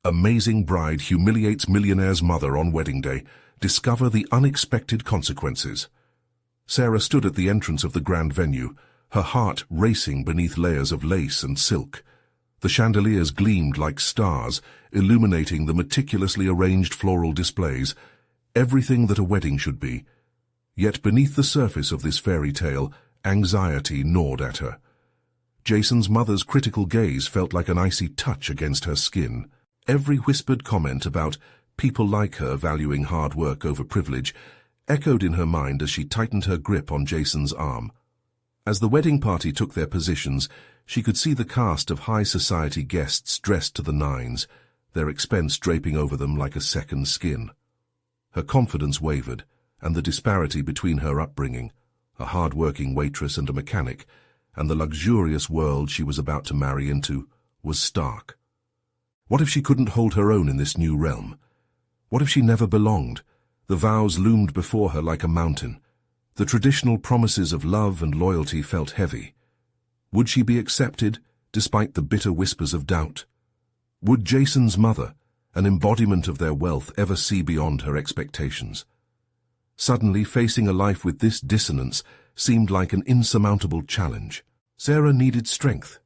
Amazing bride humiliates millionaire's mother on wedding day. Discover the unexpected consequences. Sarah stood at the entrance of the grand venue, her heart racing beneath layers of lace and silk. The chandeliers gleamed like stars, illuminating the meticulously arranged floral displays, everything that a wedding should be. Yet beneath the surface of this fairy tale, anxiety gnawed at her. Jason's mother's critical gaze felt like an icy touch against her skin. Every whispered comment about people like her valuing hard work over privilege echoed in her mind as she tightened her grip on Jason's arm. As the wedding party took their positions, she could see the cast of high society guests dressed to the nines, their expense draping over them like a second skin. Her confidence wavered, and the disparity between her upbringing, a hard-working waitress and a mechanic, and the luxurious world she was about to marry into, was stark. What if she couldn't hold her own in this new realm? What if she never belonged? The vows loomed before her like a mountain. The traditional promises of love and loyalty felt heavy. Would she be accepted, despite the bitter whispers of doubt? Would Jason's mother, an embodiment of their wealth, ever see beyond her expectations? Suddenly, facing a life with this dissonance seemed like an insurmountable challenge. Sarah needed strength.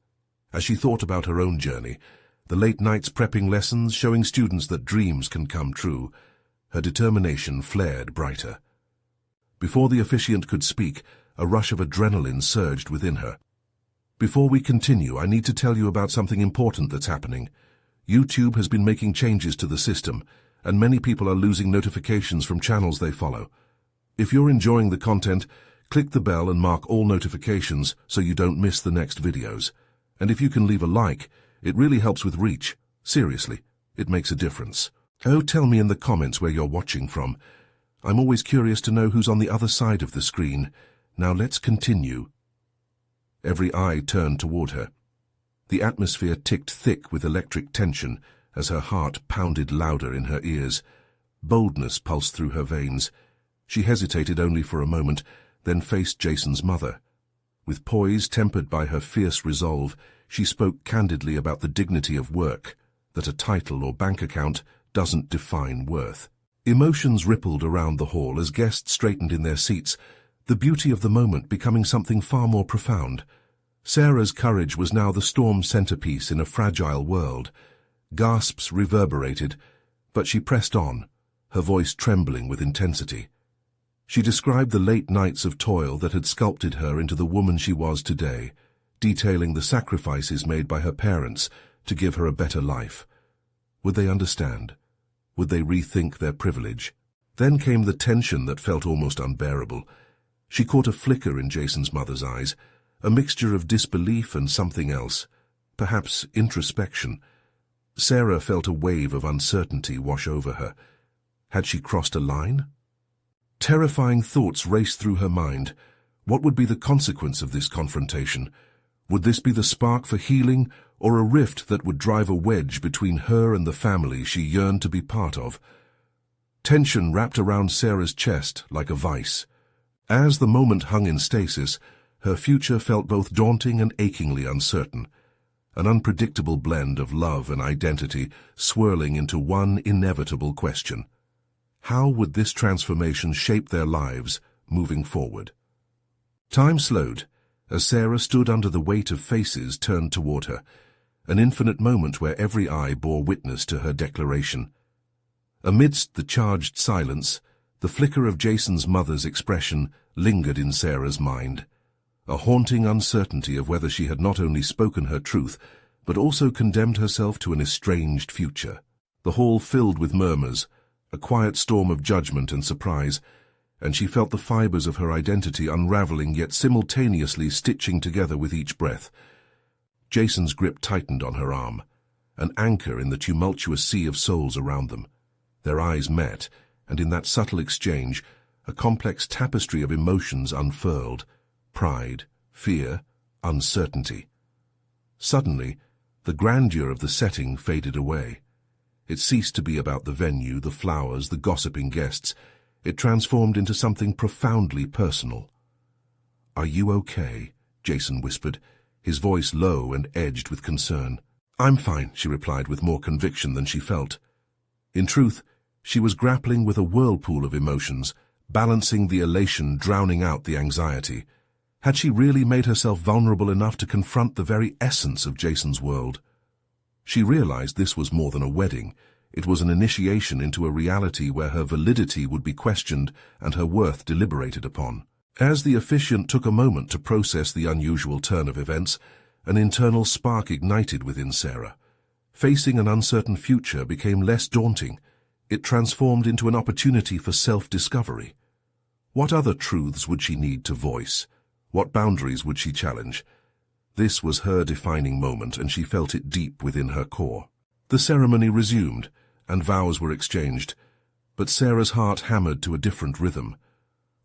As she thought about her own journey, the late nights prepping lessons showing students that dreams can come true, her determination flared brighter. Before the officiant could speak, a rush of adrenaline surged within her. Before we continue, I need to tell you about something important that's happening. YouTube has been making changes to the system, and many people are losing notifications from channels they follow. If you're enjoying the content, click the bell and mark all notifications so you don't miss the next videos. And if you can leave a like, it really helps with reach. Seriously, it makes a difference. Oh, tell me in the comments where you're watching from. I'm always curious to know who's on the other side of the screen. Now let's continue. Every eye turned toward her. The atmosphere ticked thick with electric tension as her heart pounded louder in her ears. Boldness pulsed through her veins. She hesitated only for a moment, then faced Jason's mother. With poise tempered by her fierce resolve, she spoke candidly about the dignity of work, that a title or bank account doesn't define worth. Emotions rippled around the hall as guests straightened in their seats, the beauty of the moment becoming something far more profound. Sarah's courage was now the storm's centerpiece in a fragile world. Gasps reverberated, but she pressed on, her voice trembling with intensity. She described the late nights of toil that had sculpted her into the woman she was today, detailing the sacrifices made by her parents to give her a better life. Would they understand? Would they rethink their privilege? Then came the tension that felt almost unbearable. She caught a flicker in Jason's mother's eyes, a mixture of disbelief and something else, perhaps introspection. Sarah felt a wave of uncertainty wash over her. Had she crossed a line? Terrifying thoughts raced through her mind. What would be the consequence of this confrontation? Would this be the spark for healing, or a rift that would drive a wedge between her and the family she yearned to be part of? Tension wrapped around Sarah's chest like a vice. As the moment hung in stasis, her future felt both daunting and achingly uncertain, an unpredictable blend of love and identity swirling into one inevitable question. How would this transformation shape their lives moving forward? Time slowed as Sarah stood under the weight of faces turned toward her, an infinite moment where every eye bore witness to her declaration. Amidst the charged silence, the flicker of Jason's mother's expression lingered in Sarah's mind, a haunting uncertainty of whether she had not only spoken her truth, but also condemned herself to an estranged future. The hall filled with murmurs, a quiet storm of judgment and surprise, and she felt the fibers of her identity unraveling yet simultaneously stitching together with each breath. Jason's grip tightened on her arm, an anchor in the tumultuous sea of souls around them. Their eyes met, and in that subtle exchange, a complex tapestry of emotions unfurled: pride, fear, uncertainty. Suddenly, the grandeur of the setting faded away. It ceased to be about the venue, the flowers, the gossiping guests. It transformed into something profoundly personal. "Are you okay?" Jason whispered, his voice low and edged with concern. "I'm fine," she replied with more conviction than she felt. In truth, she was grappling with a whirlpool of emotions, balancing the elation drowning out the anxiety. Had she really made herself vulnerable enough to confront the very essence of Jason's world? She realized this was more than a wedding. It was an initiation into a reality where her validity would be questioned and her worth deliberated upon. As the officiant took a moment to process the unusual turn of events, an internal spark ignited within Sarah. Facing an uncertain future became less daunting. It transformed into an opportunity for self-discovery. What other truths would she need to voice? What boundaries would she challenge? This was her defining moment, and she felt it deep within her core. The ceremony resumed, and vows were exchanged, but Sarah's heart hammered to a different rhythm.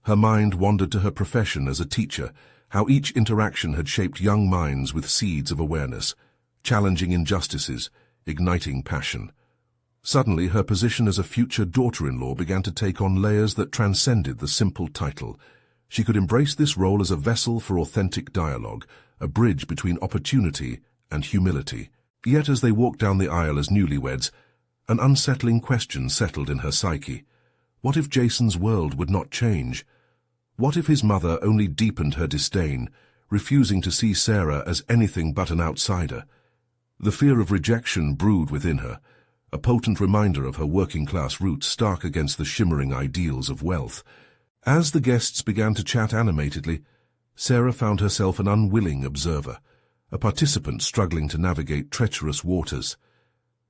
Her mind wandered to her profession as a teacher, how each interaction had shaped young minds with seeds of awareness, challenging injustices, igniting passion. Suddenly, her position as a future daughter-in-law began to take on layers that transcended the simple title. She could embrace this role as a vessel for authentic dialogue, a bridge between opportunity and humility. Yet as they walked down the aisle as newlyweds, an unsettling question settled in her psyche. What if Jason's world would not change? What if his mother only deepened her disdain, refusing to see Sarah as anything but an outsider? The fear of rejection brewed within her, a potent reminder of her working-class roots stark against the shimmering ideals of wealth. As the guests began to chat animatedly, Sarah found herself an unwilling observer, a participant struggling to navigate treacherous waters.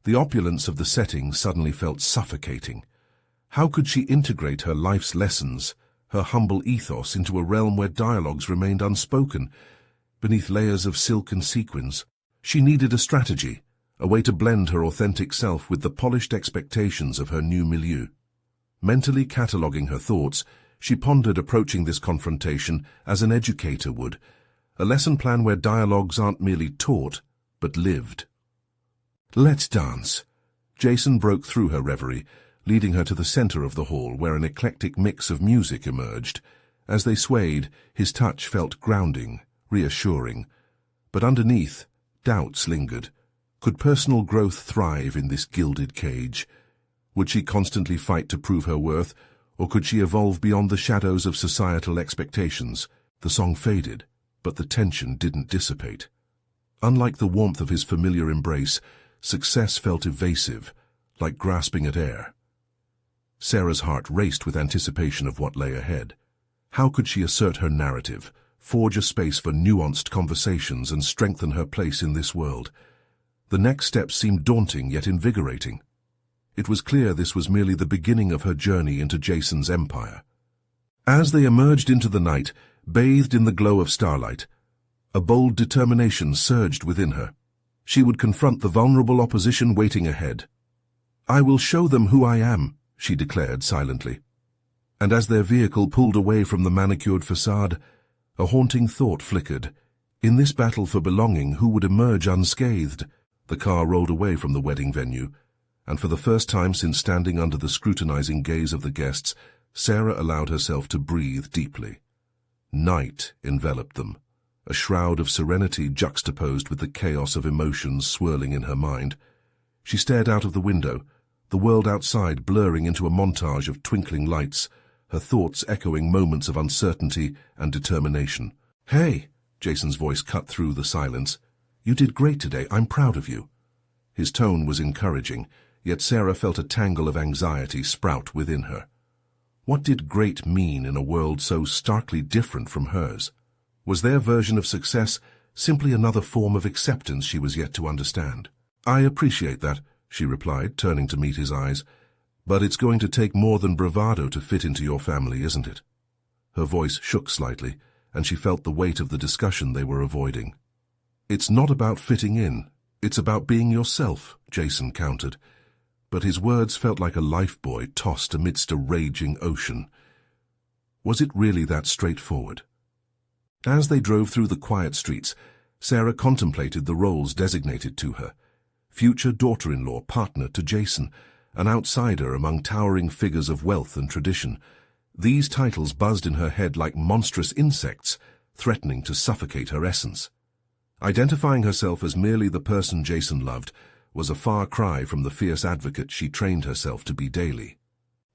The opulence of the setting suddenly felt suffocating. How could she integrate her life's lessons, her humble ethos, into a realm where dialogues remained unspoken, beneath layers of silk and sequins? She needed a strategy, a way to blend her authentic self with the polished expectations of her new milieu. Mentally cataloguing her thoughts, she pondered approaching this confrontation as an educator would, a lesson plan where dialogues aren't merely taught, but lived. "Let's dance." Jason broke through her reverie, leading her to the center of the hall where an eclectic mix of music emerged. As they swayed, his touch felt grounding, reassuring. But underneath, doubts lingered. Could personal growth thrive in this gilded cage? Would she constantly fight to prove her worth, or could she evolve beyond the shadows of societal expectations? The song faded, but the tension didn't dissipate. Unlike the warmth of his familiar embrace, success felt evasive, like grasping at air. Sarah's heart raced with anticipation of what lay ahead. How could she assert her narrative, forge a space for nuanced conversations, and strengthen her place in this world? The next steps seemed daunting yet invigorating. It was clear this was merely the beginning of her journey into Jason's empire. As they emerged into the night, bathed in the glow of starlight, a bold determination surged within her. She would confront the vulnerable opposition waiting ahead. "I will show them who I am," she declared silently. And as their vehicle pulled away from the manicured facade, a haunting thought flickered. In this battle for belonging, who would emerge unscathed? The car rolled away from the wedding venue, and for the first time since standing under the scrutinizing gaze of the guests, Sarah allowed herself to breathe deeply. Night enveloped them, a shroud of serenity juxtaposed with the chaos of emotions swirling in her mind. She stared out of the window, the world outside blurring into a montage of twinkling lights, her thoughts echoing moments of uncertainty and determination. "Hey," Jason's voice cut through the silence. "You did great today. I'm proud of you." His tone was encouraging, yet Sarah felt a tangle of anxiety sprout within her. What did great mean in a world so starkly different from hers? Was their version of success simply another form of acceptance she was yet to understand? "I appreciate that," she replied, turning to meet his eyes. "But it's going to take more than bravado to fit into your family, isn't it?" Her voice shook slightly, and she felt the weight of the discussion they were avoiding. "It's not about fitting in. It's about being yourself," Jason countered. But his words felt like a lifebuoy tossed amidst a raging ocean. Was it really that straightforward? As they drove through the quiet streets, Sarah contemplated the roles designated to her. Future daughter-in-law, partner to Jason, an outsider among towering figures of wealth and tradition. These titles buzzed in her head like monstrous insects, threatening to suffocate her essence. Identifying herself as merely the person Jason loved was a far cry from the fierce advocate she trained herself to be daily.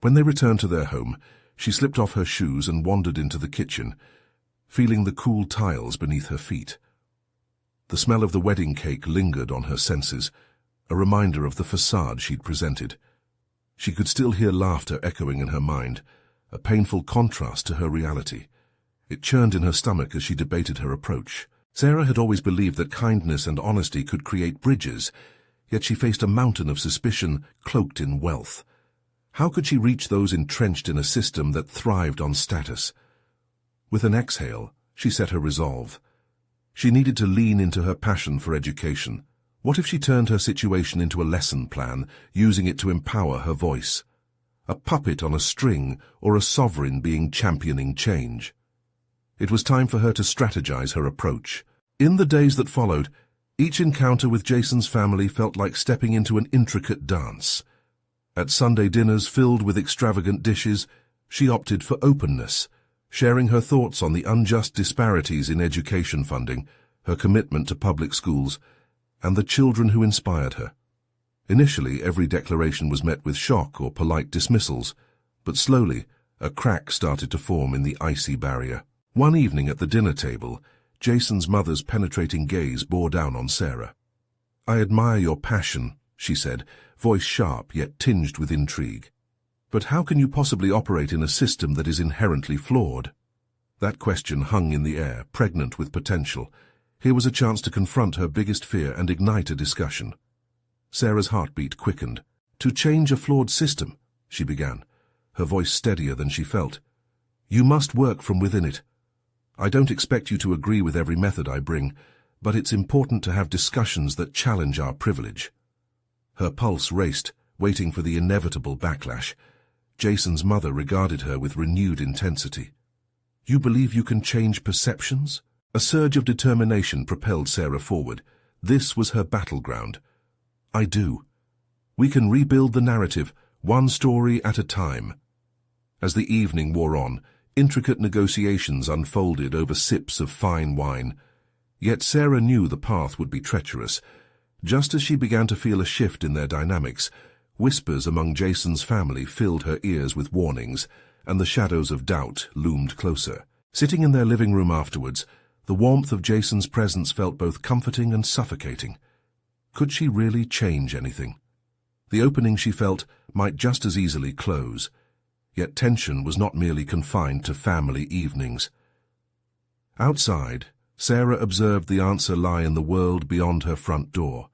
When they returned to their home, she slipped off her shoes and wandered into the kitchen, feeling the cool tiles beneath her feet. The smell of the wedding cake lingered on her senses, a reminder of the facade she'd presented. She could still hear laughter echoing in her mind, a painful contrast to her reality. It churned in her stomach as she debated her approach. Sarah had always believed that kindness and honesty could create bridges, yet she faced a mountain of suspicion cloaked in wealth. How could she reach those entrenched in a system that thrived on status? With an exhale, she set her resolve. She needed to lean into her passion for education. What if she turned her situation into a lesson plan, using it to empower her voice? A puppet on a string, or a sovereign being championing change? It was time for her to strategize her approach. In the days that followed, each encounter with Jason's family felt like stepping into an intricate dance. At Sunday dinners filled with extravagant dishes, she opted for openness, sharing her thoughts on the unjust disparities in education funding, her commitment to public schools, and the children who inspired her. Initially, every declaration was met with shock or polite dismissals, but slowly, a crack started to form in the icy barrier. One evening at the dinner table, Jason's mother's penetrating gaze bore down on Sarah. "I admire your passion," she said, voice sharp yet tinged with intrigue. "But how can you possibly operate in a system that is inherently flawed?" That question hung in the air, pregnant with potential. Here was a chance to confront her biggest fear and ignite a discussion. Sarah's heartbeat quickened. "To change a flawed system," she began, her voice steadier than she felt. "You must work from within it. I don't expect you to agree with every method I bring, but it's important to have discussions that challenge our privilege." Her pulse raced, waiting for the inevitable backlash. Jason's mother regarded her with renewed intensity. "You believe you can change perceptions?" A surge of determination propelled Sarah forward. This was her battleground. "I do. We can rebuild the narrative, one story at a time." As the evening wore on, intricate negotiations unfolded over sips of fine wine. Yet Sarah knew the path would be treacherous. Just as she began to feel a shift in their dynamics, whispers among Jason's family filled her ears with warnings, and the shadows of doubt loomed closer. Sitting in their living room afterwards, the warmth of Jason's presence felt both comforting and suffocating. Could she really change anything? The opening, she felt, might just as easily close. Yet tension was not merely confined to family evenings. Outside, Sarah observed the answer lie in the world beyond her front door.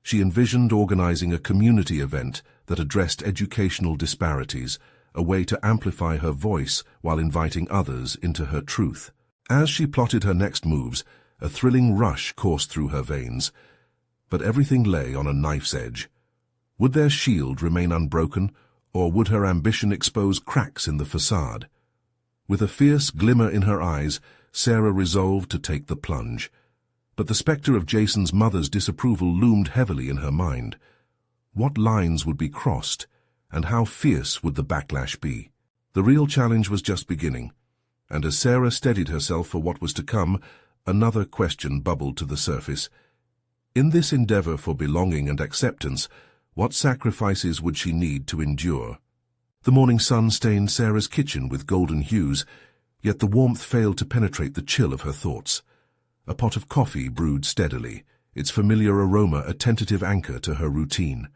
She envisioned organizing a community event that addressed educational disparities, a way to amplify her voice while inviting others into her truth. As she plotted her next moves, a thrilling rush coursed through her veins. But everything lay on a knife's edge. Would their shield remain unbroken, or would her ambition expose cracks in the facade? With a fierce glimmer in her eyes, Sarah resolved to take the plunge. But the specter of Jason's mother's disapproval loomed heavily in her mind. What lines would be crossed, and how fierce would the backlash be? The real challenge was just beginning, and as Sarah steadied herself for what was to come, another question bubbled to the surface. In this endeavor for belonging and acceptance, what sacrifices would she need to endure? The morning sun stained Sarah's kitchen with golden hues, yet the warmth failed to penetrate the chill of her thoughts. A pot of coffee brewed steadily, its familiar aroma a tentative anchor to her routine.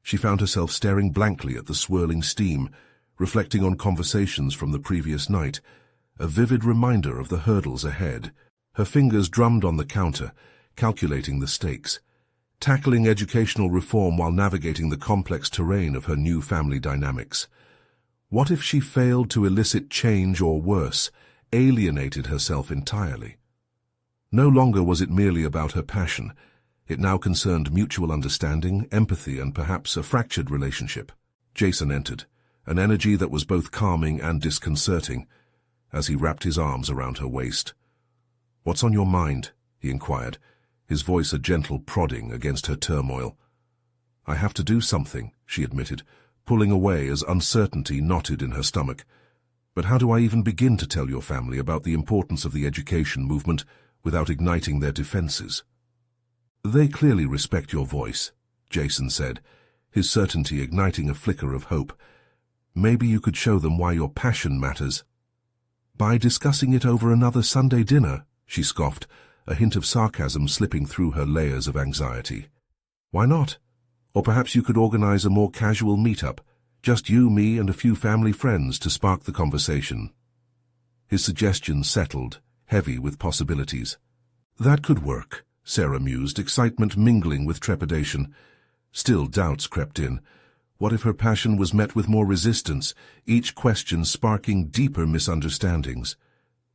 She found herself staring blankly at the swirling steam, reflecting on conversations from the previous night, a vivid reminder of the hurdles ahead. Her fingers drummed on the counter, calculating the stakes. Tackling educational reform while navigating the complex terrain of her new family dynamics. What if she failed to elicit change or worse, alienated herself entirely? No longer was it merely about her passion. It now concerned mutual understanding, empathy, and perhaps a fractured relationship. Jason entered, an energy that was both calming and disconcerting, as he wrapped his arms around her waist. "What's on your mind?" he inquired, his voice a gentle prodding against her turmoil. "I have to do something," she admitted, pulling away as uncertainty knotted in her stomach. "But how do I even begin to tell your family about the importance of the education movement without igniting their defenses. "They clearly respect your voice," Jason said, his certainty igniting a flicker of hope. "Maybe you could show them why your passion matters." "By discussing it over another Sunday dinner," she scoffed, a hint of sarcasm slipping through her layers of anxiety. "Why not? Or perhaps you could organize a more casual meetup, just you, me, and a few family friends to spark the conversation." His suggestion settled, heavy with possibilities. "That could work," Sarah mused, excitement mingling with trepidation. Still doubts crept in. What if her passion was met with more resistance, each question sparking deeper misunderstandings?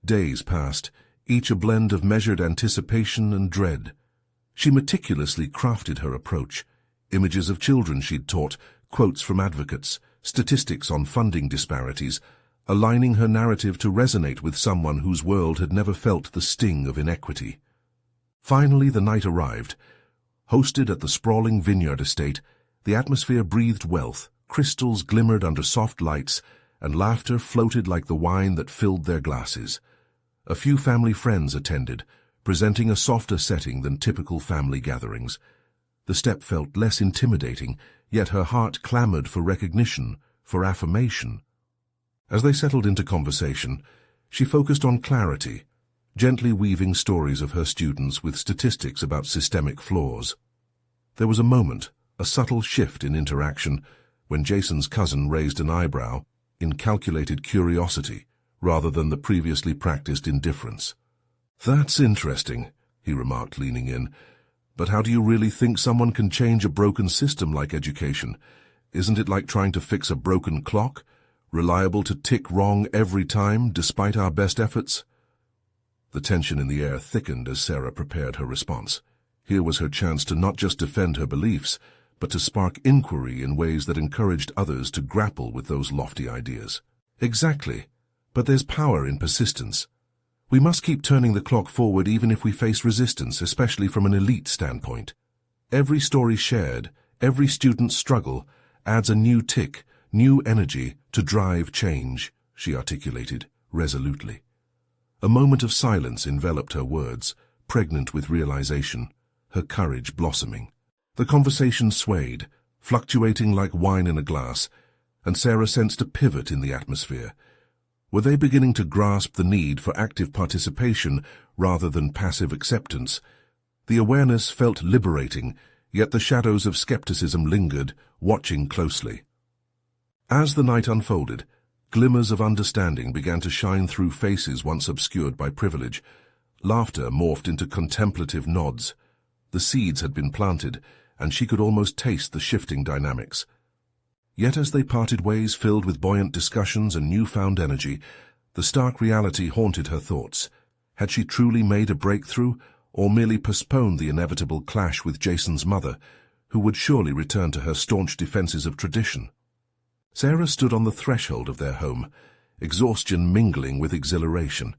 Days passed, each a blend of measured anticipation and dread. She meticulously crafted her approach. Images of children she'd taught, quotes from advocates, statistics on funding disparities, aligning her narrative to resonate with someone whose world had never felt the sting of inequity. Finally, the night arrived. Hosted at the sprawling vineyard estate, the atmosphere breathed wealth, crystals glimmered under soft lights, and laughter floated like the wine that filled their glasses. A few family friends attended, presenting a softer setting than typical family gatherings. The step felt less intimidating, yet her heart clamored for recognition, for affirmation. As they settled into conversation, she focused on clarity, gently weaving stories of her students with statistics about systemic flaws. There was a moment, a subtle shift in interaction, when Jason's cousin raised an eyebrow in calculated curiosity rather than the previously practiced indifference. "That's interesting," he remarked, leaning in. "But how do you really think someone can change a broken system like education? Isn't it like trying to fix a broken clock, reliable to tick wrong every time, despite our best efforts?" The tension in the air thickened as Sarah prepared her response. Here was her chance to not just defend her beliefs, but to spark inquiry in ways that encouraged others to grapple with those lofty ideas. "Exactly. But there's power in persistence. We must keep turning the clock forward even if we face resistance, especially from an elite standpoint. Every story shared, every student's struggle, adds a new tick, new energy to drive change," she articulated, resolutely. A moment of silence enveloped her words, pregnant with realization, her courage blossoming. The conversation swayed, fluctuating like wine in a glass, and Sarah sensed a pivot in the atmosphere. Were they beginning to grasp the need for active participation rather than passive acceptance? The awareness felt liberating, yet the shadows of skepticism lingered, watching closely. As the night unfolded, glimmers of understanding began to shine through faces once obscured by privilege. Laughter morphed into contemplative nods. The seeds had been planted, and she could almost taste the shifting dynamics. Yet as they parted ways filled with buoyant discussions and newfound energy, the stark reality haunted her thoughts. Had she truly made a breakthrough, or merely postponed the inevitable clash with Jason's mother, who would surely return to her staunch defenses of tradition? Sarah stood on the threshold of their home, exhaustion mingling with exhilaration.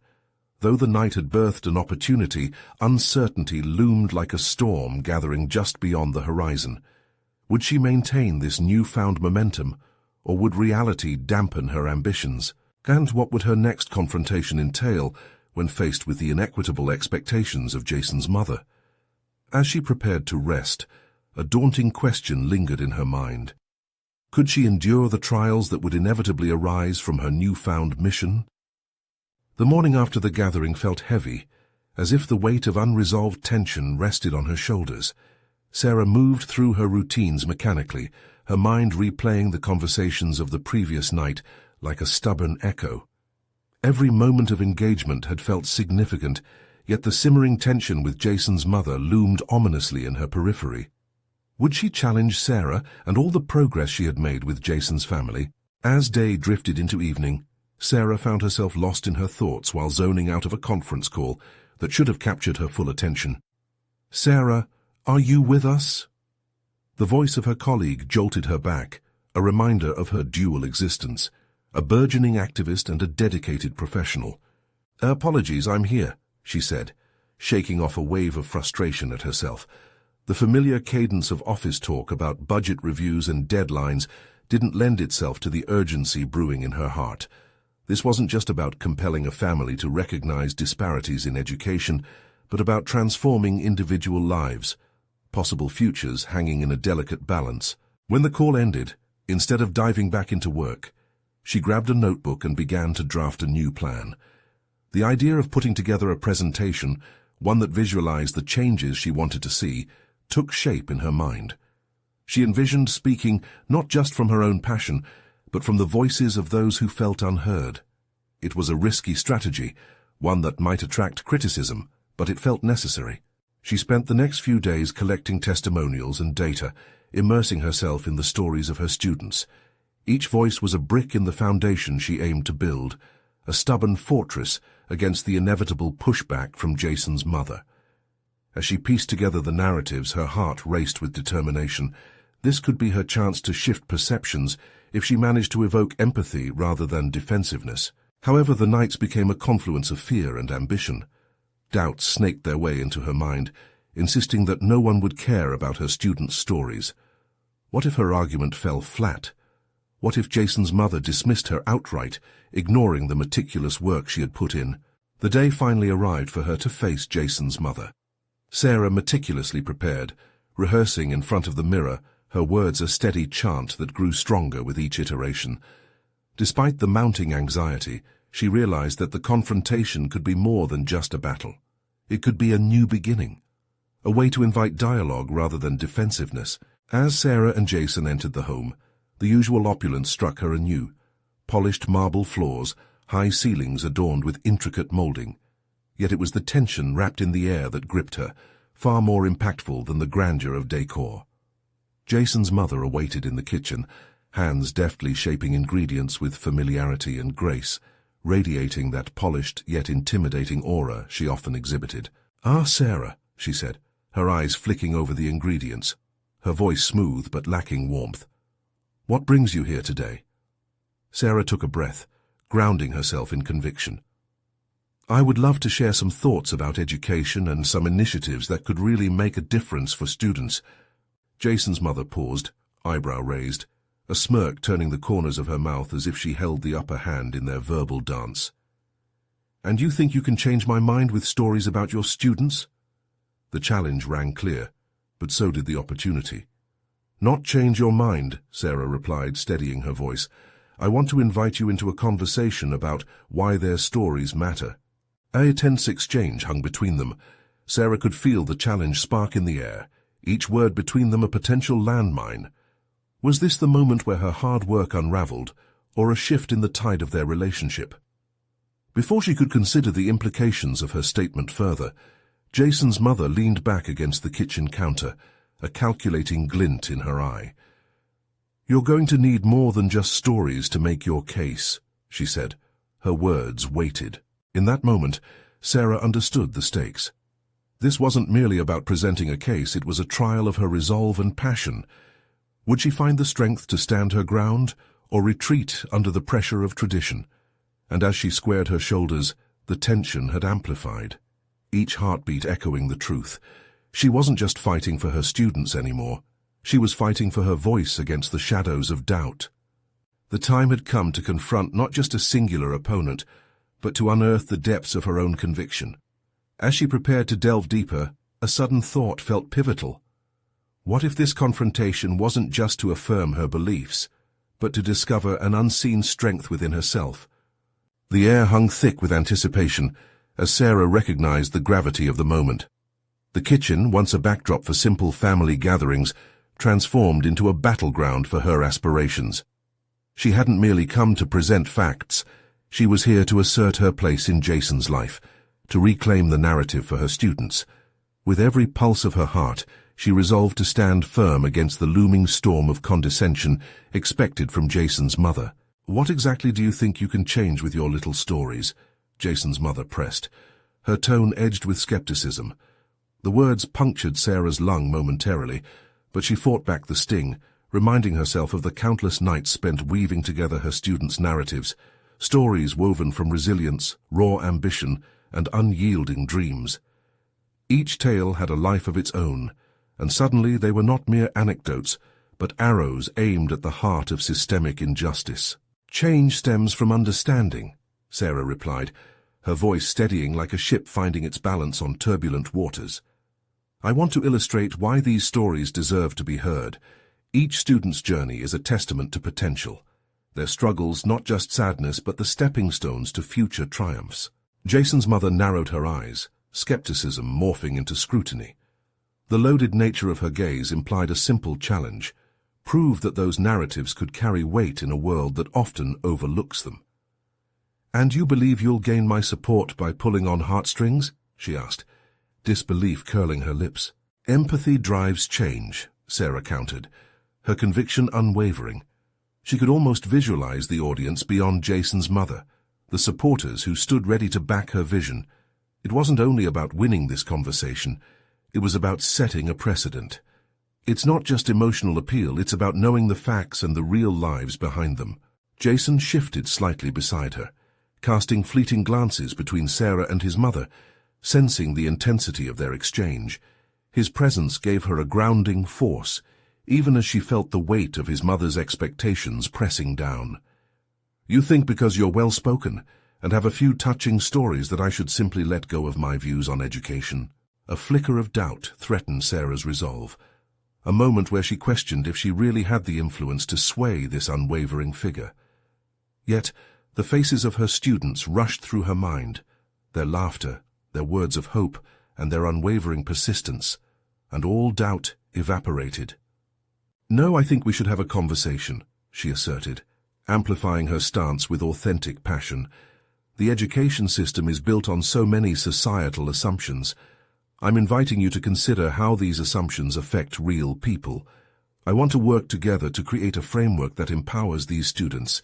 Though the night had birthed an opportunity, uncertainty loomed like a storm gathering just beyond the horizon. Would she maintain this newfound momentum, or would reality dampen her ambitions? And what would her next confrontation entail when faced with the inequitable expectations of Jason's mother? As she prepared to rest, a daunting question lingered in her mind. Could she endure the trials that would inevitably arise from her newfound mission? The morning after the gathering felt heavy, as if the weight of unresolved tension rested on her shoulders. Sarah moved through her routines mechanically, her mind replaying the conversations of the previous night like a stubborn echo. Every moment of engagement had felt significant, yet the simmering tension with Jason's mother loomed ominously in her periphery. Would she challenge Sarah and all the progress she had made with Jason's family? As day drifted into evening, Sarah found herself lost in her thoughts while zoning out of a conference call that should have captured her full attention. "Sarah, are you with us?" The voice of her colleague jolted her back, a reminder of her dual existence, a burgeoning activist and a dedicated professional. "Apologies, I'm here," she said, shaking off a wave of frustration at herself. The familiar cadence of office talk about budget reviews and deadlines didn't lend itself to the urgency brewing in her heart. This wasn't just about compelling a family to recognize disparities in education, but about transforming individual lives, possible futures hanging in a delicate balance. When the call ended, instead of diving back into work, she grabbed a notebook and began to draft a new plan. The idea of putting together a presentation, one that visualized the changes she wanted to see, took shape in her mind. She envisioned speaking not just from her own passion, but from the voices of those who felt unheard. It was a risky strategy, one that might attract criticism, but it felt necessary. She spent the next few days collecting testimonials and data, immersing herself in the stories of her students. Each voice was a brick in the foundation she aimed to build, a stubborn fortress against the inevitable pushback from Jason's mother. As she pieced together the narratives, her heart raced with determination. This could be her chance to shift perceptions if she managed to evoke empathy rather than defensiveness. However, the nights became a confluence of fear and ambition. Doubts snaked their way into her mind, insisting that no one would care about her students' stories. What if her argument fell flat? What if Jason's mother dismissed her outright, ignoring the meticulous work she had put in? The day finally arrived for her to face Jason's mother. Sarah meticulously prepared, rehearsing in front of the mirror, her words a steady chant that grew stronger with each iteration. Despite the mounting anxiety, she realized that the confrontation could be more than just a battle. It could be a new beginning, a way to invite dialogue rather than defensiveness. As Sarah and Jason entered the home, the usual opulence struck her anew. Polished marble floors, high ceilings adorned with intricate molding. Yet it was the tension wrapped in the air that gripped her, far more impactful than the grandeur of decor. Jason's mother awaited in the kitchen, hands deftly shaping ingredients with familiarity and grace, radiating that polished yet intimidating aura she often exhibited. "Ah, Sarah," she said, her eyes flicking over the ingredients, her voice smooth but lacking warmth. "What brings you here today?" Sarah took a breath, grounding herself in conviction. "I would love to share some thoughts about education and some initiatives that could really make a difference for students." Jason's mother paused, eyebrow raised, a smirk turning the corners of her mouth as if she held the upper hand in their verbal dance. "And you think you can change my mind with stories about your students?" The challenge rang clear, but so did the opportunity. "Not change your mind," Sarah replied, steadying her voice. "I want to invite you into a conversation about why their stories matter." A tense exchange hung between them. Sarah could feel the challenge spark in the air, each word between them a potential landmine. Was this the moment where her hard work unraveled, or a shift in the tide of their relationship? Before she could consider the implications of her statement further, Jason's mother leaned back against the kitchen counter, a calculating glint in her eye. "You're going to need more than just stories to make your case," she said. Her words weighted. In that moment, Sarah understood the stakes. This wasn't merely about presenting a case, it was a trial of her resolve and passion. Would she find the strength to stand her ground, or retreat under the pressure of tradition? And as she squared her shoulders, the tension had amplified, each heartbeat echoing the truth. She wasn't just fighting for her students anymore. She was fighting for her voice against the shadows of doubt. The time had come to confront not just a singular opponent, but to unearth the depths of her own conviction. As she prepared to delve deeper, a sudden thought felt pivotal. What if this confrontation wasn't just to affirm her beliefs, but to discover an unseen strength within herself? The air hung thick with anticipation as Sarah recognized the gravity of the moment. The kitchen, once a backdrop for simple family gatherings, transformed into a battleground for her aspirations. She hadn't merely come to present facts. She was here to assert her place in Jason's life, to reclaim the narrative for her students. With every pulse of her heart, she resolved to stand firm against the looming storm of condescension expected from Jason's mother. "What exactly do you think you can change with your little stories?" Jason's mother pressed, her tone edged with skepticism. The words punctured Sarah's lung momentarily, but she fought back the sting, reminding herself of the countless nights spent weaving together her students' narratives, stories woven from resilience, raw ambition, and unyielding dreams. Each tale had a life of its own, and suddenly they were not mere anecdotes, but arrows aimed at the heart of systemic injustice. "Change stems from understanding," Sarah replied, her voice steadying like a ship finding its balance on turbulent waters. I want to illustrate why these stories deserve to be heard. Each student's journey is a testament to potential. Their struggles, not just sadness, but the stepping stones to future triumphs. Jason's mother narrowed her eyes, skepticism morphing into scrutiny. The loaded nature of her gaze implied a simple challenge: prove that those narratives could carry weight in a world that often overlooks them. "And you believe you'll gain my support by pulling on heartstrings?" she asked, disbelief curling her lips. "Empathy drives change," Sarah countered, her conviction unwavering. She could almost visualize the audience beyond Jason's mother, the supporters who stood ready to back her vision. It wasn't only about winning this conversation, it was about setting a precedent. It's not just emotional appeal, it's about knowing the facts and the real lives behind them. Jason shifted slightly beside her, casting fleeting glances between Sarah and his mother, sensing the intensity of their exchange. His presence gave her a grounding force, even as she felt the weight of his mother's expectations pressing down. "You think because you're well-spoken and have a few touching stories that I should simply let go of my views on education?" A flicker of doubt threatened Sarah's resolve, a moment where she questioned if she really had the influence to sway this unwavering figure. Yet, the faces of her students rushed through her mind, their laughter, their words of hope, and their unwavering persistence, and all doubt evaporated. "No, I think we should have a conversation," she asserted, amplifying her stance with authentic passion. "The education system is built on so many societal assumptions. I'm inviting you to consider how these assumptions affect real people. I want to work together to create a framework that empowers these students."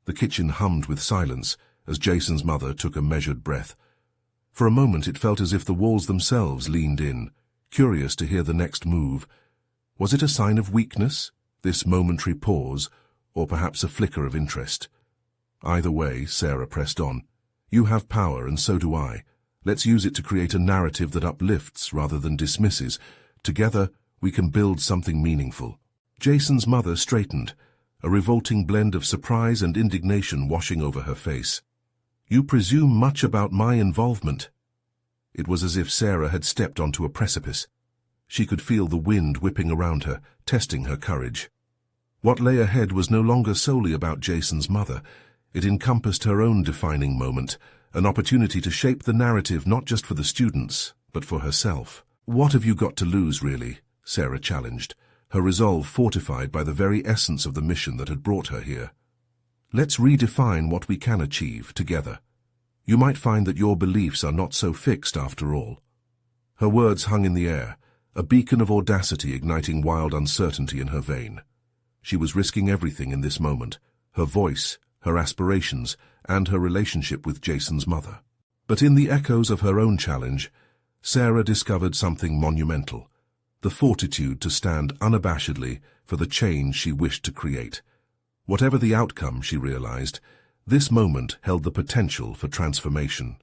The kitchen hummed with silence as Jason's mother took a measured breath. For a moment it felt as if the walls themselves leaned in, curious to hear the next move. Was it a sign of weakness, this momentary pause, or perhaps a flicker of interest? Either way, Sarah pressed on. "You have power and so do I. Let's use it to create a narrative that uplifts rather than dismisses. Together, we can build something meaningful." Jason's mother straightened, a revolting blend of surprise and indignation washing over her face. "You presume much about my involvement." It was as if Sarah had stepped onto a precipice. She could feel the wind whipping around her, testing her courage. What lay ahead was no longer solely about Jason's mother. It encompassed her own defining moment, an opportunity to shape the narrative not just for the students, but for herself. "What have you got to lose, really?" Sarah challenged, her resolve fortified by the very essence of the mission that had brought her here. "Let's redefine what we can achieve together. You might find that your beliefs are not so fixed after all." Her words hung in the air, a beacon of audacity igniting wild uncertainty in her vein. She was risking everything in this moment, her voice, her aspirations, and her relationship with Jason's mother. But in the echoes of her own challenge, Sarah discovered something monumental: the fortitude to stand unabashedly for the change she wished to create. Whatever the outcome, she realized, this moment held the potential for transformation.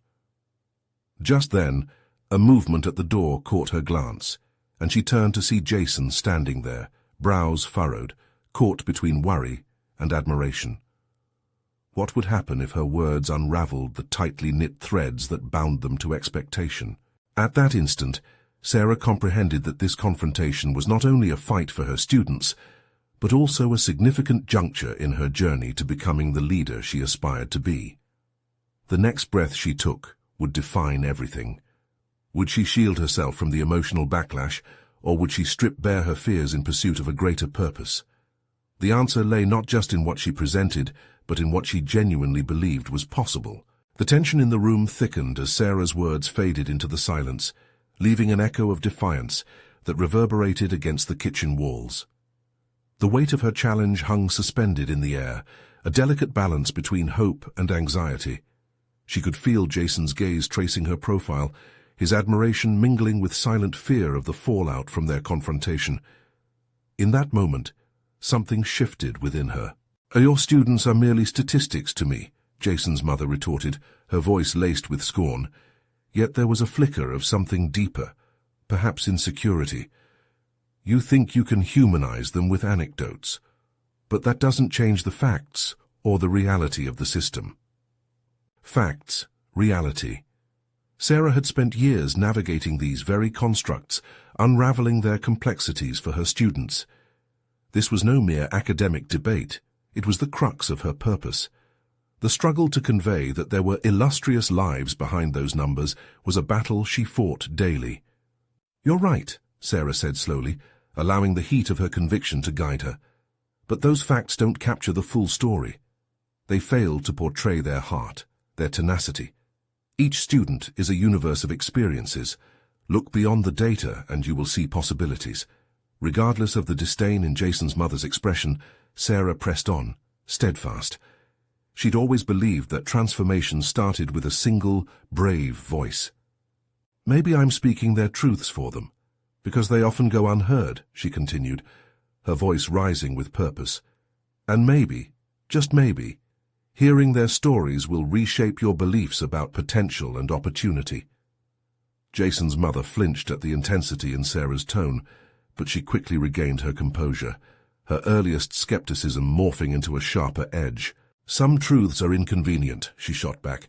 Just then, a movement at the door caught her glance, and she turned to see Jason standing there, brows furrowed, caught between worry and admiration. What would happen if her words unraveled the tightly knit threads that bound them to expectation? At that instant, Sarah comprehended that this confrontation was not only a fight for her students, but also a significant juncture in her journey to becoming the leader she aspired to be. The next breath she took would define everything. Would she shield herself from the emotional backlash, or would she strip bare her fears in pursuit of a greater purpose? The answer lay not just in what she presented, but in what she genuinely believed was possible. The tension in the room thickened as Sarah's words faded into the silence, leaving an echo of defiance that reverberated against the kitchen walls. The weight of her challenge hung suspended in the air, a delicate balance between hope and anxiety. She could feel Jason's gaze tracing her profile, his admiration mingling with silent fear of the fallout from their confrontation. In that moment, something shifted within her. "Your students are merely statistics to me," Jason's mother retorted, her voice laced with scorn. Yet there was a flicker of something deeper, perhaps insecurity. "You think you can humanize them with anecdotes, but that doesn't change the facts or the reality of the system." "Facts," reality. Sarah had spent years navigating these very constructs, unraveling their complexities for her students. This was no mere academic debate. It was the crux of her purpose. The struggle to convey that there were illustrious lives behind those numbers was a battle she fought daily. "You're right," Sarah said slowly, allowing the heat of her conviction to guide her. "But those facts don't capture the full story. They fail to portray their heart, their tenacity. Each student is a universe of experiences. Look beyond the data and you will see possibilities." Regardless of the disdain in Jason's mother's expression, Sarah pressed on, steadfast. She'd always believed that transformation started with a single, brave voice. "Maybe I'm speaking their truths for them, because they often go unheard," she continued, her voice rising with purpose. "And maybe, just maybe, hearing their stories will reshape your beliefs about potential and opportunity." Jason's mother flinched at the intensity in Sarah's tone, but she quickly regained her composure, her earliest skepticism morphing into a sharper edge. "Some truths are inconvenient," she shot back.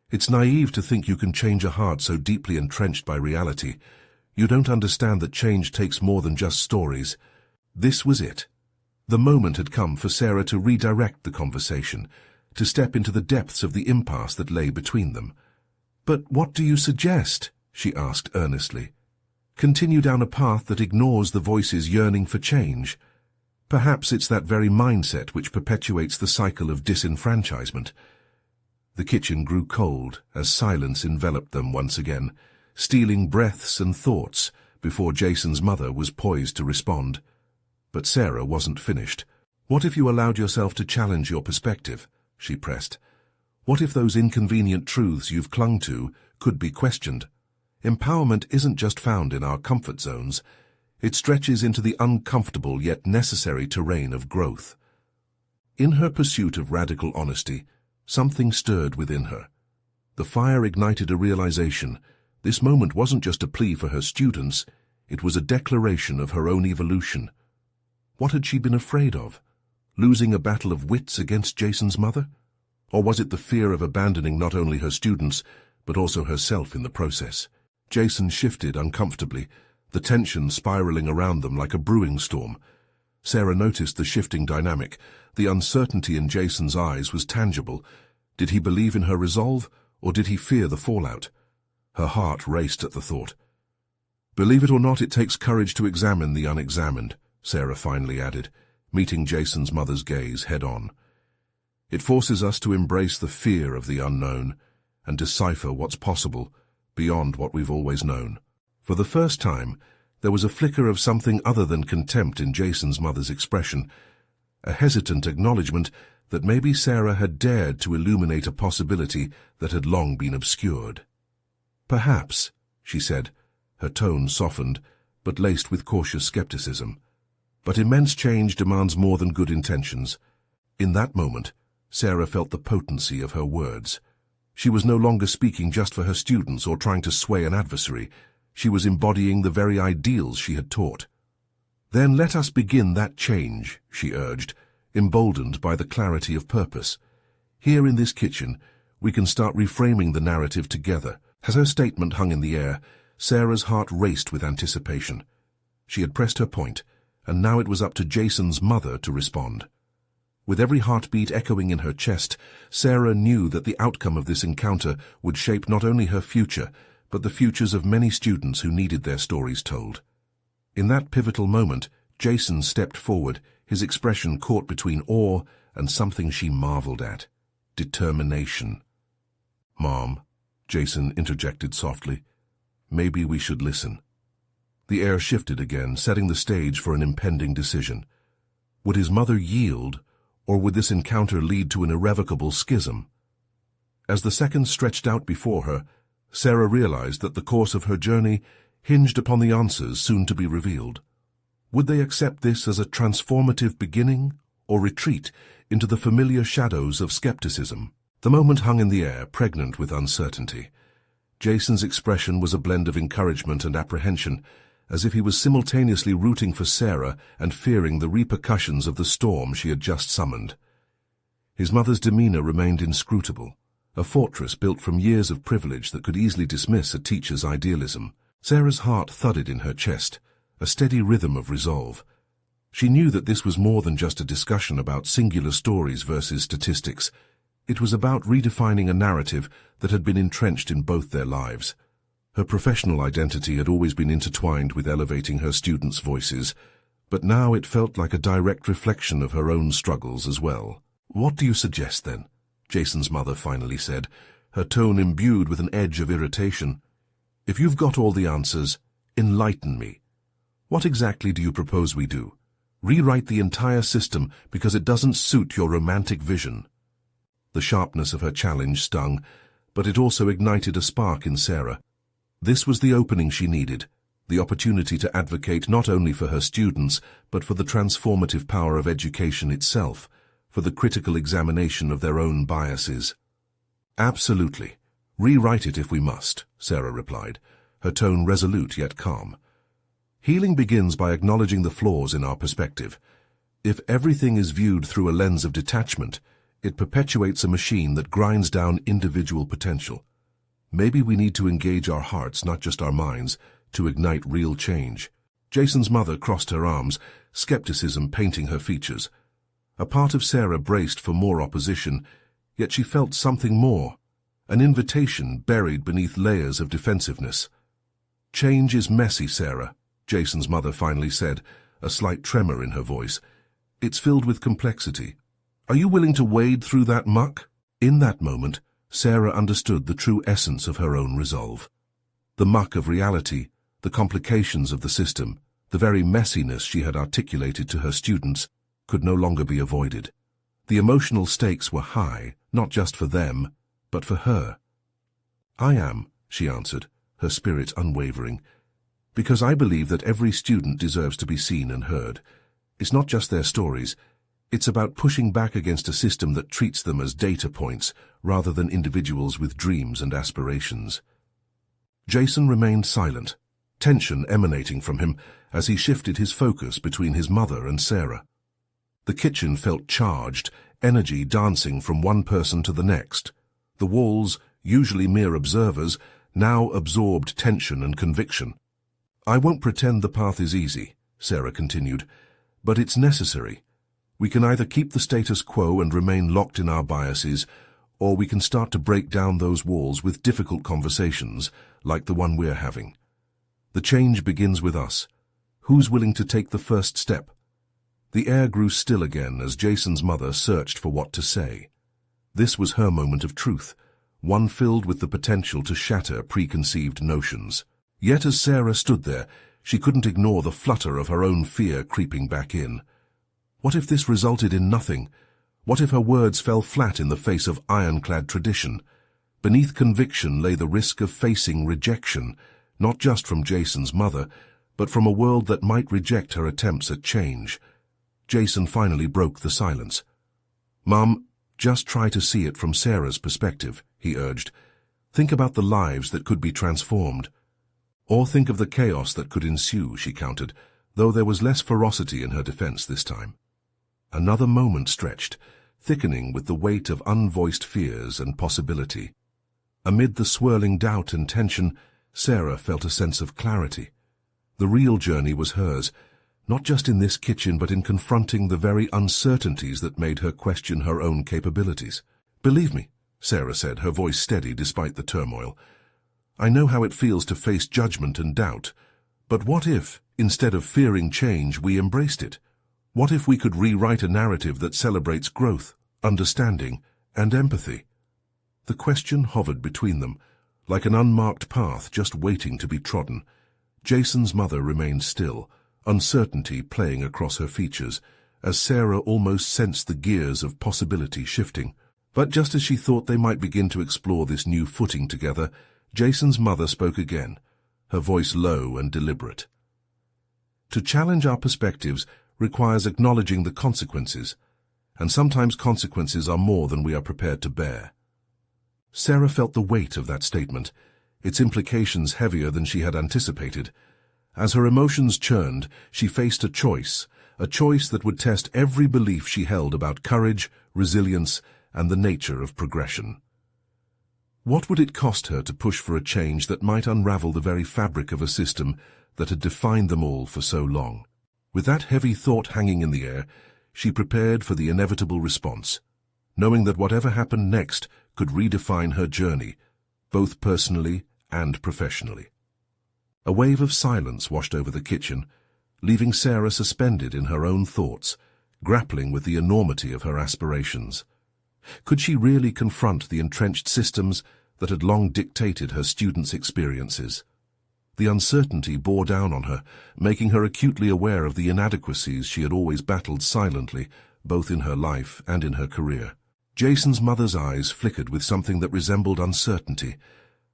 "It's naive to think you can change a heart so deeply entrenched by reality. You don't understand that change takes more than just stories." This was it. The moment had come for Sarah to redirect the conversation, to step into the depths of the impasse that lay between them. "But what do you suggest?" she asked earnestly. "Continue down a path that ignores the voices yearning for change? Perhaps it's that very mindset which perpetuates the cycle of disenfranchisement." The kitchen grew cold as silence enveloped them once again, stealing breaths and thoughts before Jason's mother was poised to respond. But Sarah wasn't finished. "What if you allowed yourself to challenge your perspective?" she pressed. "What if those inconvenient truths you've clung to could be questioned? Empowerment isn't just found in our comfort zones. It stretches into the uncomfortable yet necessary terrain of growth." In her pursuit of radical honesty, something stirred within her. The fire ignited a realization. This moment wasn't just a plea for her students, it was a declaration of her own evolution. What had she been afraid of? Losing a battle of wits against Jason's mother? Or was it the fear of abandoning not only her students, but also herself in the process? Jason shifted uncomfortably, the tension spiraling around them like a brewing storm. Sarah noticed the shifting dynamic. The uncertainty in Jason's eyes was tangible. Did he believe in her resolve, or did he fear the fallout? Her heart raced at the thought. "Believe it or not, it takes courage to examine the unexamined," Sarah finally added, meeting Jason's mother's gaze head-on. "It forces us to embrace the fear of the unknown and decipher what's possible beyond what we've always known." For the first time, there was a flicker of something other than contempt in Jason's mother's expression, a hesitant acknowledgement that maybe Sarah had dared to illuminate a possibility that had long been obscured. "Perhaps," she said, her tone softened, but laced with cautious skepticism. "But immense change demands more than good intentions." In that moment, Sarah felt the potency of her words. She was no longer speaking just for her students or trying to sway an adversary. She was embodying the very ideals she had taught. "Then let us begin that change," she urged, emboldened by the clarity of purpose. "Here in this kitchen, we can start reframing the narrative together." As her statement hung in the air, Sarah's heart raced with anticipation. She had pressed her point, and now it was up to Jason's mother to respond. With every heartbeat echoing in her chest, Sarah knew that the outcome of this encounter would shape not only her future, but the futures of many students who needed their stories told. In that pivotal moment, Jason stepped forward, his expression caught between awe and something she marveled at: determination. "Mom," Jason interjected softly, "maybe we should listen." The air shifted again, setting the stage for an impending decision. Would his mother yield, or would this encounter lead to an irrevocable schism? As the seconds stretched out before her, Sarah realized that the course of her journey hinged upon the answers soon to be revealed. Would they accept this as a transformative beginning, or retreat into the familiar shadows of skepticism? The moment hung in the air, pregnant with uncertainty. Jason's expression was a blend of encouragement and apprehension, as if he was simultaneously rooting for Sarah and fearing the repercussions of the storm she had just summoned. His mother's demeanor remained inscrutable, a fortress built from years of privilege that could easily dismiss a teacher's idealism. Sarah's heart thudded in her chest, a steady rhythm of resolve. She knew that this was more than just a discussion about singular stories versus statistics. It was about redefining a narrative that had been entrenched in both their lives. Her professional identity had always been intertwined with elevating her students' voices, but now it felt like a direct reflection of her own struggles as well. "What do you suggest, then?" Jason's mother finally said, her tone imbued with an edge of irritation. "If you've got all the answers, enlighten me. What exactly do you propose we do? Rewrite the entire system because it doesn't suit your romantic vision?" The sharpness of her challenge stung, but it also ignited a spark in Sarah. This was the opening she needed, the opportunity to advocate not only for her students, but for the transformative power of education itself, for the critical examination of their own biases. "Absolutely. Rewrite it if we must," Sarah replied, her tone resolute yet calm. "Healing begins by acknowledging the flaws in our perspective. If everything is viewed through a lens of detachment, it perpetuates a machine that grinds down individual potential. Maybe we need to engage our hearts, not just our minds, to ignite real change." Jason's mother crossed her arms, skepticism painting her features. A part of Sarah braced for more opposition, yet she felt something more, an invitation buried beneath layers of defensiveness. "Change is messy, Sarah," Jason's mother finally said, a slight tremor in her voice. "It's filled with complexity. Are you willing to wade through that muck?" In that moment, Sarah understood the true essence of her own resolve. The muck of reality, the complications of the system, the very messiness she had articulated to her students, could no longer be avoided. The emotional stakes were high, not just for them, but for her. "I am," she answered, her spirit unwavering, "because I believe that every student deserves to be seen and heard. It's not just their stories. It's about pushing back against a system that treats them as data points rather than individuals with dreams and aspirations." Jason remained silent, tension emanating from him as he shifted his focus between his mother and Sarah. The kitchen felt charged, energy dancing from one person to the next. The walls, usually mere observers, now absorbed tension and conviction. "I won't pretend the path is easy," Sarah continued, "but it's necessary. We can either keep the status quo and remain locked in our biases, or we can start to break down those walls with difficult conversations, like the one we're having. The change begins with us. Who's willing to take the first step?" The air grew still again as Jason's mother searched for what to say. This was her moment of truth, one filled with the potential to shatter preconceived notions. Yet as Sarah stood there, she couldn't ignore the flutter of her own fear creeping back in. What if this resulted in nothing? What if her words fell flat in the face of ironclad tradition? Beneath conviction lay the risk of facing rejection, not just from Jason's mother, but from a world that might reject her attempts at change. Jason finally broke the silence. "Mom, just try to see it from Sarah's perspective," he urged. "Think about the lives that could be transformed." "Or think of the chaos that could ensue," she countered, though there was less ferocity in her defense this time. Another moment stretched, thickening with the weight of unvoiced fears and possibility. Amid the swirling doubt and tension, Sarah felt a sense of clarity. The real journey was hers, not just in this kitchen but in confronting the very uncertainties that made her question her own capabilities. "Believe me," Sarah said, her voice steady despite the turmoil, "I know how it feels to face judgment and doubt. But what if, instead of fearing change, we embraced it? What if we could rewrite a narrative that celebrates growth, understanding, and empathy?" The question hovered between them, like an unmarked path just waiting to be trodden. Jason's mother remained still, uncertainty playing across her features, as Sarah almost sensed the gears of possibility shifting. But just as she thought they might begin to explore this new footing together, Jason's mother spoke again, her voice low and deliberate. "To challenge our perspectives requires acknowledging the consequences, and sometimes consequences are more than we are prepared to bear." Sarah felt the weight of that statement, its implications heavier than she had anticipated. As her emotions churned, she faced a choice that would test every belief she held about courage, resilience, and the nature of progression. What would it cost her to push for a change that might unravel the very fabric of a system that had defined them all for so long? With that heavy thought hanging in the air, she prepared for the inevitable response, knowing that whatever happened next could redefine her journey, both personally and professionally. A wave of silence washed over the kitchen, leaving Sarah suspended in her own thoughts, grappling with the enormity of her aspirations. Could she really confront the entrenched systems that had long dictated her students' experiences? The uncertainty bore down on her, making her acutely aware of the inadequacies she had always battled silently, both in her life and in her career. Jason's mother's eyes flickered with something that resembled uncertainty,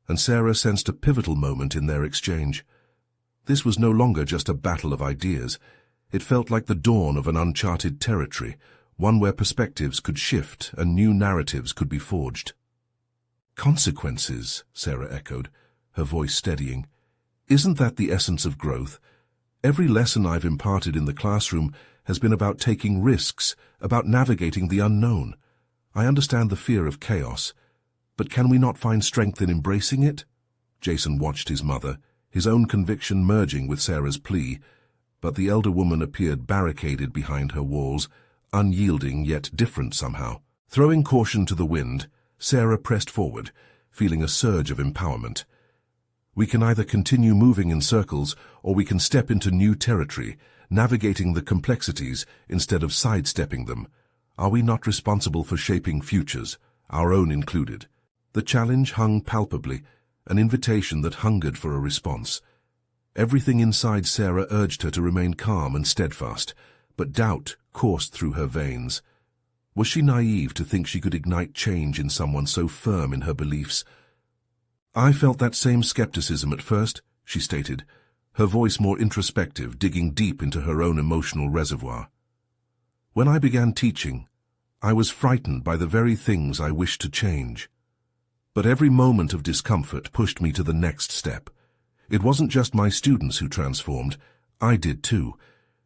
and Sarah sensed a pivotal moment in their exchange. This was no longer just a battle of ideas. It felt like the dawn of an uncharted territory, one where perspectives could shift and new narratives could be forged. "Consequences," Sarah echoed, her voice steadying. "Isn't that the essence of growth? Every lesson I've imparted in the classroom has been about taking risks, about navigating the unknown. I understand the fear of chaos, but can we not find strength in embracing it?" Jason watched his mother, his own conviction merging with Sarah's plea, but the elder woman appeared barricaded behind her walls, unyielding yet different somehow. Throwing caution to the wind, Sarah pressed forward, feeling a surge of empowerment. "We can either continue moving in circles, or we can step into new territory, navigating the complexities instead of sidestepping them. Are we not responsible for shaping futures, our own included?" The challenge hung palpably, an invitation that hungered for a response. Everything inside Sarah urged her to remain calm and steadfast, but doubt coursed through her veins. Was she naive to think she could ignite change in someone so firm in her beliefs? "I felt that same skepticism at first," she stated, her voice more introspective, digging deep into her own emotional reservoir. "When I began teaching, I was frightened by the very things I wished to change. But every moment of discomfort pushed me to the next step. It wasn't just my students who transformed, I did too.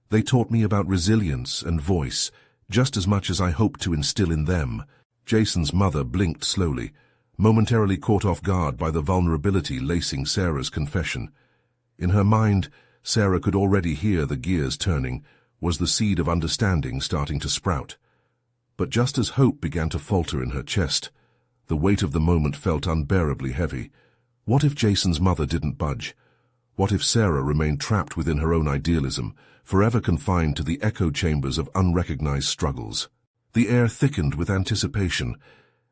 They taught me about resilience and voice, just as much as I hoped to instill in them." Jason's mother blinked slowly, momentarily caught off guard by the vulnerability lacing Sarah's confession. In her mind, Sarah could already hear the gears turning, was the seed of understanding starting to sprout. But just as hope began to falter in her chest, the weight of the moment felt unbearably heavy. What if Jason's mother didn't budge? What if Sarah remained trapped within her own idealism, forever confined to the echo chambers of unrecognized struggles? The air thickened with anticipation,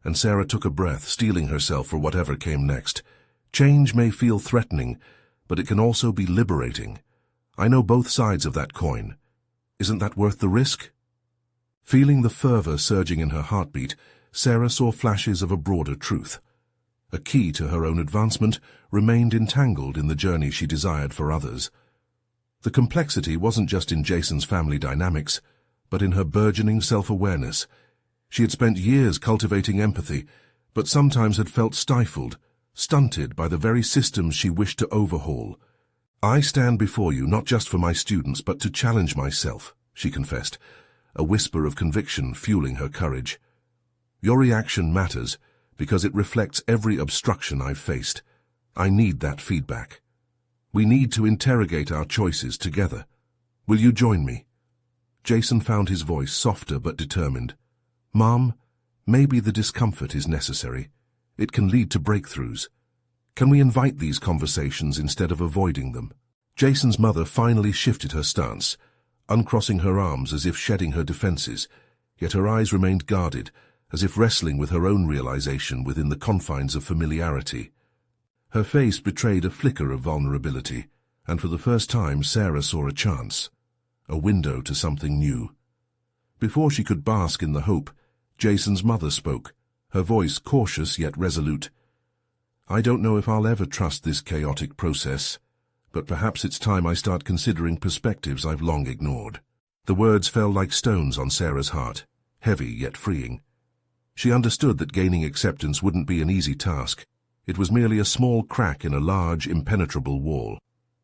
and Sarah took a breath, steeling herself for whatever came next. Change may feel threatening, but it can also be liberating. I know both sides of that coin. Isn't that worth the risk? Feeling the fervor surging in her heartbeat, Sarah saw flashes of a broader truth. A key to her own advancement remained entangled in the journey she desired for others. The complexity wasn't just in Jason's family dynamics, but in her burgeoning self-awareness. She had spent years cultivating empathy, but sometimes had felt stifled, stunted by the very systems she wished to overhaul. "I stand before you not just for my students, but to challenge myself," she confessed, a whisper of conviction fueling her courage. "Your reaction matters, because it reflects every obstruction I've faced. I need that feedback. We need to interrogate our choices together. Will you join me?" Jason found his voice softer but determined. "Mom, maybe the discomfort is necessary. It can lead to breakthroughs. Can we invite these conversations instead of avoiding them?" Jason's mother finally shifted her stance, uncrossing her arms as if shedding her defenses, yet her eyes remained guarded, as if wrestling with her own realization within the confines of familiarity. Her face betrayed a flicker of vulnerability, and for the first time Sarah saw a chance, a window to something new. Before she could bask in the hope, Jason's mother spoke, her voice cautious yet resolute. "I don't know if I'll ever trust this chaotic process, but perhaps it's time I start considering perspectives I've long ignored." The words fell like stones on Sarah's heart, heavy yet freeing. She understood that gaining acceptance wouldn't be an easy task. It was merely a small crack in a large, impenetrable wall.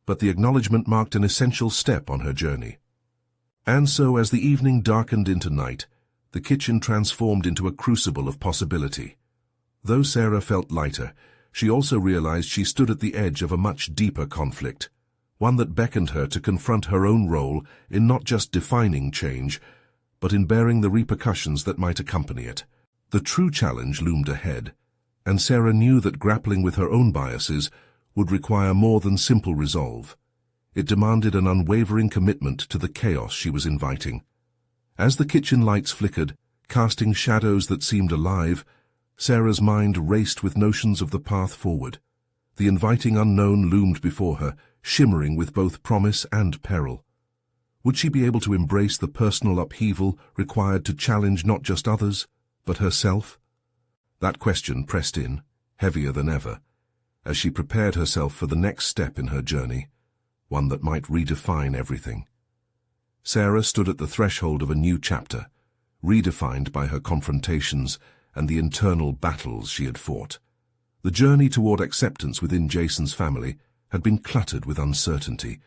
But the acknowledgement marked an essential step on her journey. And so, as the evening darkened into night, the kitchen transformed into a crucible of possibility. Though Sarah felt lighter, she also realized she stood at the edge of a much deeper conflict, one that beckoned her to confront her own role in not just defining change, but in bearing the repercussions that might accompany it. The true challenge loomed ahead, and Sarah knew that grappling with her own biases would require more than simple resolve. It demanded an unwavering commitment to the chaos she was inviting. As the kitchen lights flickered, casting shadows that seemed alive, Sarah's mind raced with notions of the path forward. The inviting unknown loomed before her, shimmering with both promise and peril. Would she be able to embrace the personal upheaval required to challenge not just others, but herself? That question pressed in, heavier than ever, as she prepared herself for the next step in her journey, one that might redefine everything. Sarah stood at the threshold of a new chapter, redefined by her confrontations and the internal battles she had fought. The journey toward acceptance within Jason's family had been cluttered with uncertainty,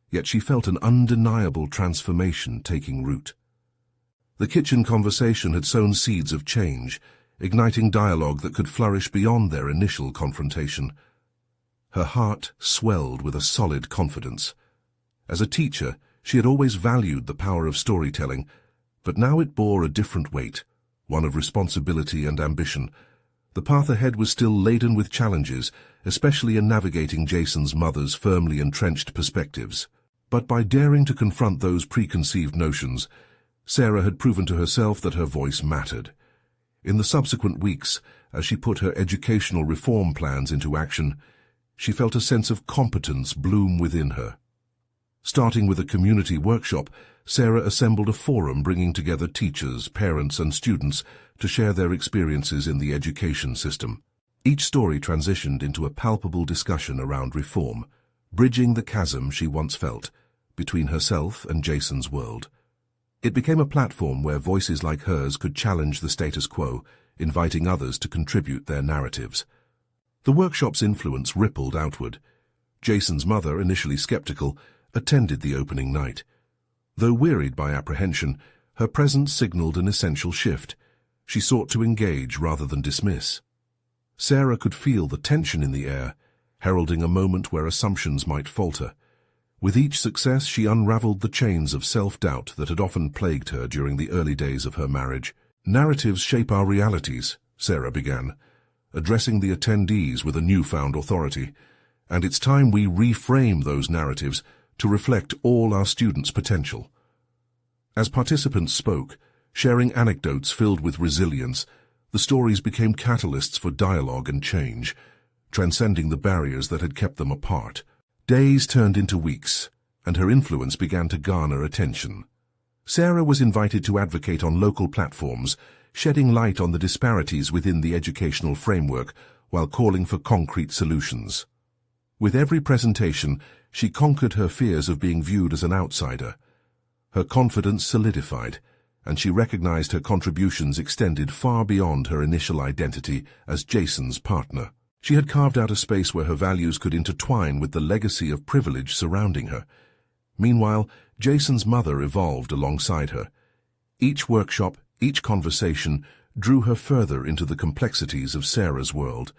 yet she felt an undeniable transformation taking root. The kitchen conversation had sown seeds of change, igniting dialogue that could flourish beyond their initial confrontation. Her heart swelled with a solid confidence. As a teacher, she had always valued the power of storytelling, but now it bore a different weight, one of responsibility and ambition. The path ahead was still laden with challenges, especially in navigating Jason's mother's firmly entrenched perspectives. But by daring to confront those preconceived notions, Sarah had proven to herself that her voice mattered. In the subsequent weeks, as she put her educational reform plans into action, she felt a sense of competence bloom within her. Starting with a community workshop, Sarah assembled a forum bringing together teachers, parents, and students to share their experiences in the education system. Each story transitioned into a palpable discussion around reform, bridging the chasm she once felt between herself and Jason's world. It became a platform where voices like hers could challenge the status quo, inviting others to contribute their narratives. The workshop's influence rippled outward. Jason's mother, initially skeptical, attended the opening night. Though wearied by apprehension, her presence signaled an essential shift. She sought to engage rather than dismiss. Sarah could feel the tension in the air, heralding a moment where assumptions might falter. With each success, she unraveled the chains of self-doubt that had often plagued her during the early days of her marriage. "Narratives shape our realities," Sarah began, addressing the attendees with a newfound authority. "And it's time we reframe those narratives to reflect all our students' potential." As participants spoke, sharing anecdotes filled with resilience, the stories became catalysts for dialogue and change, transcending the barriers that had kept them apart. Days turned into weeks, and her influence began to garner attention. Sarah was invited to advocate on local platforms, shedding light on the disparities within the educational framework while calling for concrete solutions. With every presentation, she conquered her fears of being viewed as an outsider. Her confidence solidified, and she recognized her contributions extended far beyond her initial identity as Jason's partner. She had carved out a space where her values could intertwine with the legacy of privilege surrounding her. Meanwhile, Jason's mother evolved alongside her. Each workshop, each conversation, drew her further into the complexities of Sarah's world.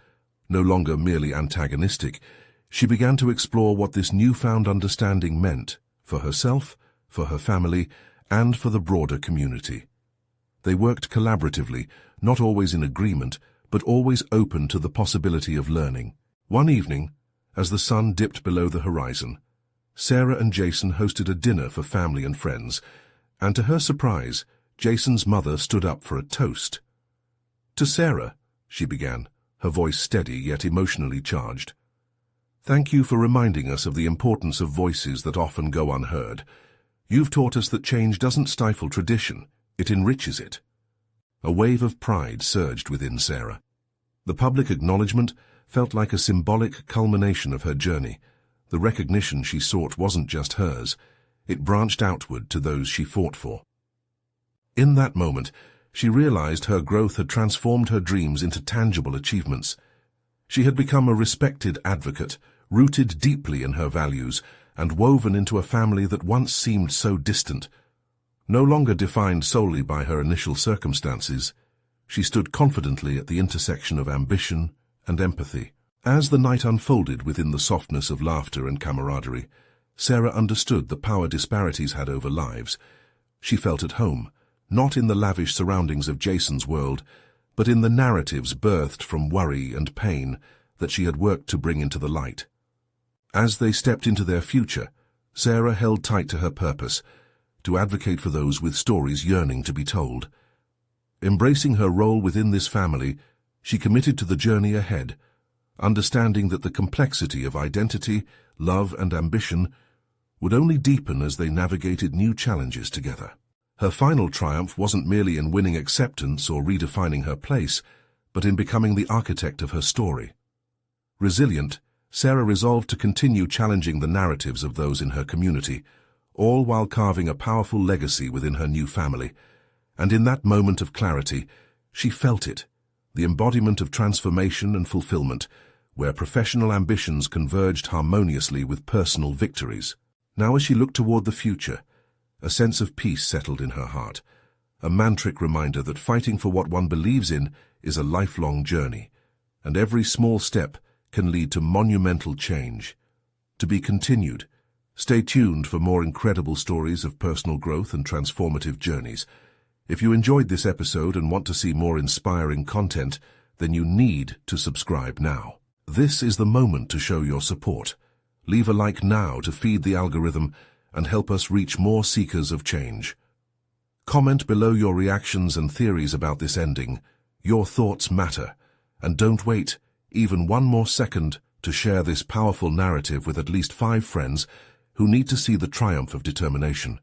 No longer merely antagonistic, she began to explore what this newfound understanding meant for herself, for her family, and for the broader community. They worked collaboratively, not always in agreement, but always open to the possibility of learning. One evening, as the sun dipped below the horizon, Sarah and Jason hosted a dinner for family and friends, and to her surprise, Jason's mother stood up for a toast. "To Sarah," she began, her voice steady yet emotionally charged. "Thank you for reminding us of the importance of voices that often go unheard. You've taught us that change doesn't stifle tradition, it enriches it." A wave of pride surged within Sarah. The public acknowledgement felt like a symbolic culmination of her journey. The recognition she sought wasn't just hers, it branched outward to those she fought for. In that moment, she realized her growth had transformed her dreams into tangible achievements. She had become a respected advocate, rooted deeply in her values, and woven into a family that once seemed so distant. No longer defined solely by her initial circumstances, She stood confidently at the intersection of ambition and empathy. As the night unfolded within the softness of laughter and camaraderie, Sarah understood the power disparities had over lives. She felt at home, not in the lavish surroundings of Jason's world, but in the narratives birthed from worry and pain that she had worked to bring into the light. As they stepped into their future, Sarah held tight to her purpose, to advocate for those with stories yearning to be told. Embracing her role within this family, she committed to the journey ahead, understanding that the complexity of identity, love, and ambition would only deepen as they navigated new challenges together. Her final triumph wasn't merely in winning acceptance or redefining her place, but in becoming the architect of her story. Resilient, Sarah resolved to continue challenging the narratives of those in her community, all while carving a powerful legacy within her new family. And in that moment of clarity, she felt it, the embodiment of transformation and fulfillment, where professional ambitions converged harmoniously with personal victories. Now as she looked toward the future, a sense of peace settled in her heart, a mantric reminder that fighting for what one believes in is a lifelong journey, and every small step can lead to monumental change. To be continued. Stay tuned for more incredible stories of personal growth and transformative journeys. If you enjoyed this episode and want to see more inspiring content, then you need to subscribe now. This is the moment to show your support. Leave a like now to feed the algorithm and help us reach more seekers of change. Comment below your reactions and theories about this ending. Your thoughts matter. And don't wait even one more second to share this powerful narrative with at least 5 friends who need to see the triumph of determination.